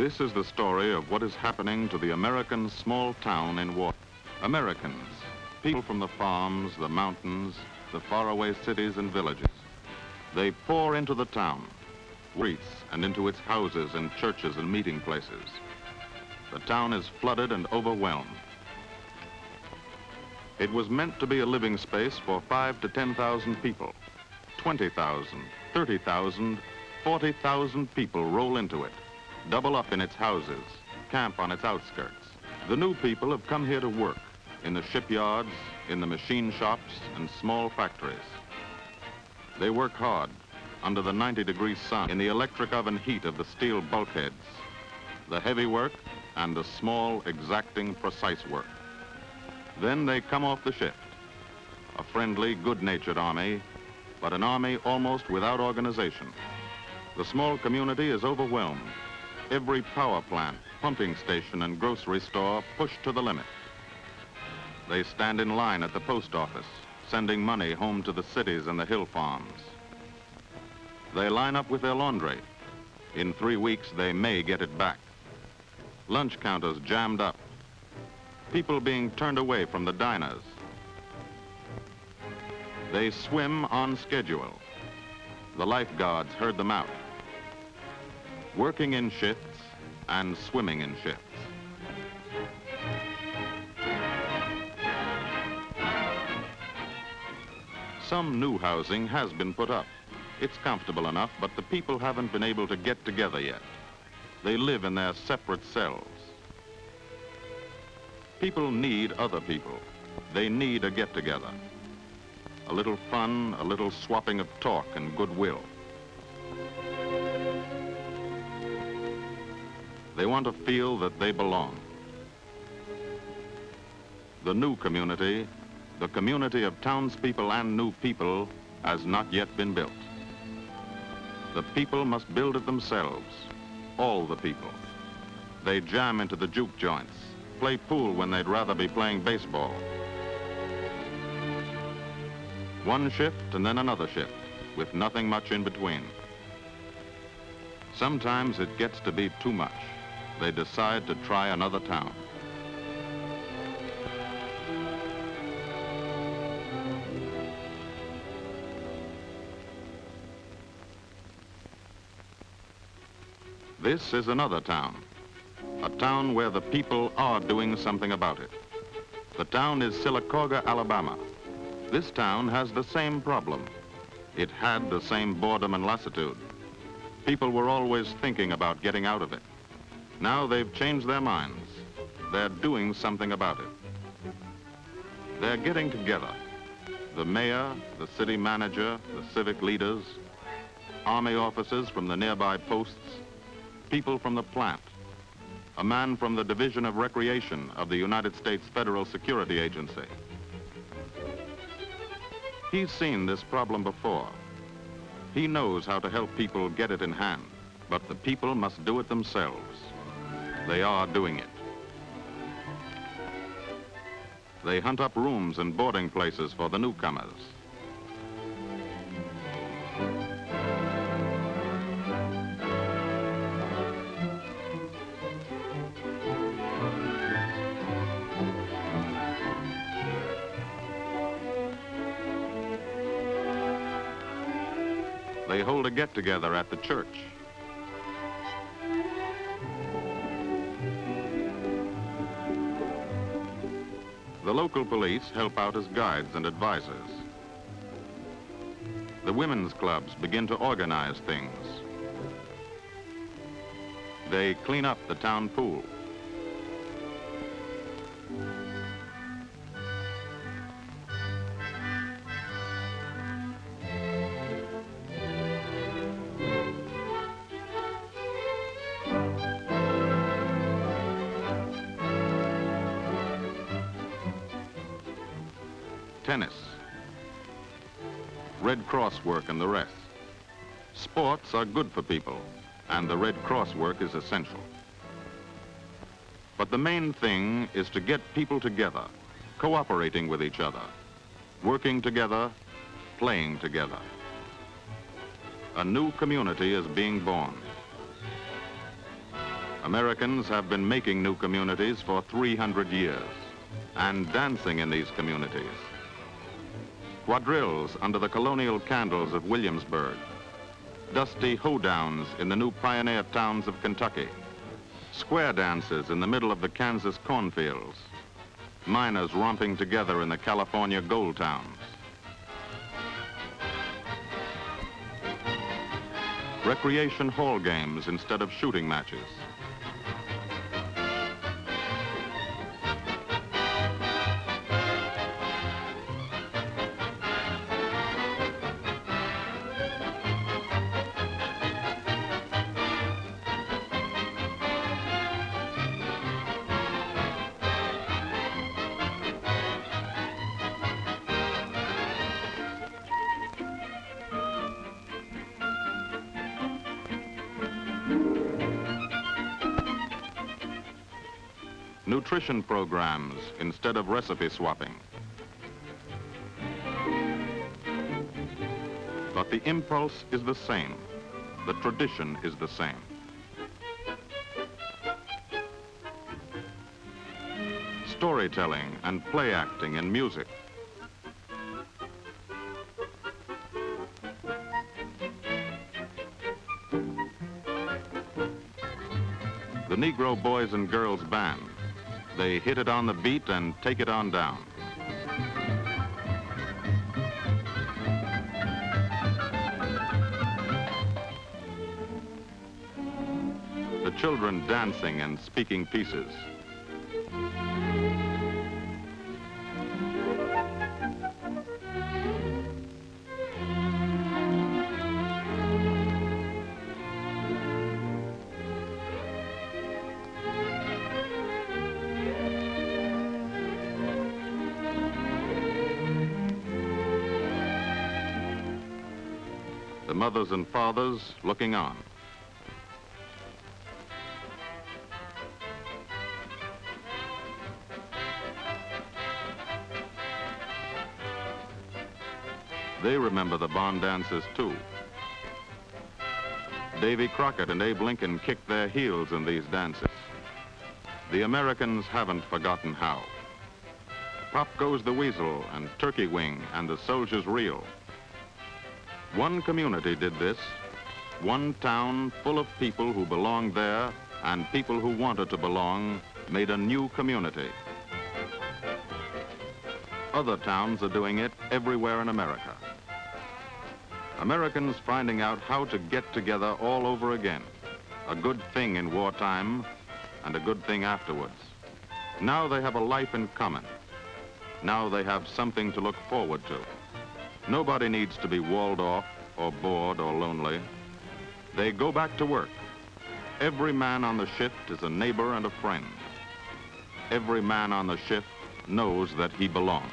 This is the story of what is happening to the American small town in war. Americans, people from the farms, the mountains, the faraway cities and villages. They pour into the town, streets, and into its houses and churches and meeting places. The town is flooded and overwhelmed. It was meant to be a living space for 5,000 to 10,000 people. 20,000, 30,000, 40,000 people roll into it, double up in its houses, camp on its outskirts. The new people have come here to work in the shipyards, in the machine shops, and small factories. They work hard under the 90-degree sun, in the electric oven heat of the steel bulkheads, the heavy work and the small, exacting, precise work. Then they come off the shift, a friendly, good-natured army, but an army almost without organization. The small community is overwhelmed. Every power plant, pumping station, and grocery store pushed to the limit. They stand in line at the post office, sending money home to the cities and the hill farms. They line up with their laundry. In 3 weeks, they may get it back. Lunch counters jammed up. People being turned away from the diners. They swim on schedule. The lifeguards herd them out. Working in shifts and swimming in shifts. Some new housing has been put up. It's comfortable enough, but the people haven't been able to get together yet. They live in their separate cells. People need other people. They need a get-together. A little fun, a little swapping of talk and goodwill. They want to feel that they belong. The new community, the community of townspeople and new people, has not yet been built. The people must build it themselves, all the people. They jam into the juke joints, play pool when they'd rather be playing baseball. One shift and then another shift, with nothing much in between. Sometimes it gets to be too much. They decide to try another town. This is another town, a town where the people are doing something about it. The town is Silaka, Alabama. This town has the same problem. It had the same boredom and lassitude. People were always thinking about getting out of it. Now they've changed their minds. They're doing something about it. They're getting together. The mayor, the city manager, the civic leaders, army officers from the nearby posts, people from the plant, a man from the Division of Recreation of the United States Federal Security Agency. He's seen this problem before. He knows how to help people get it in hand, but the people must do it themselves. They are doing it. They hunt up rooms and boarding places for the newcomers. They hold a get-together at the church. The local police help out as guides and advisors. The women's clubs begin to organize things. They clean up the town pool. Tennis, Red Cross work and the rest. Sports are good for people, and the Red Cross work is essential. But the main thing is to get people together, cooperating with each other, working together, playing together. A new community is being born. Americans have been making new communities for 300 years and dancing in these communities. Quadrilles under the colonial candles of Williamsburg, dusty hoedowns in the new pioneer towns of Kentucky, square dances in the middle of the Kansas cornfields, miners romping together in the California gold towns. Recreation hall games instead of shooting matches. Nutrition programs instead of recipe swapping. But the impulse is the same. The tradition is the same. Storytelling and play acting and music. The Negro Boys and Girls Band. They hit it on the beat and take it on down. The children dancing and speaking pieces. The mothers and fathers looking on. They remember the bond dances too. Davy Crockett and Abe Lincoln kicked their heels in these dances. The Americans haven't forgotten how. Pop goes the weasel and turkey wing and the soldier's reel. One community did this, one town full of people who belonged there and people who wanted to belong made a new community. Other towns are doing it everywhere in America. Americans finding out how to get together all over again, a good thing in wartime and a good thing afterwards. Now they have a life in common. Now they have something to look forward to. Nobody needs to be walled off or bored or lonely. They go back to work. Every man on the shift is a neighbor and a friend. Every man on the shift knows that he belongs.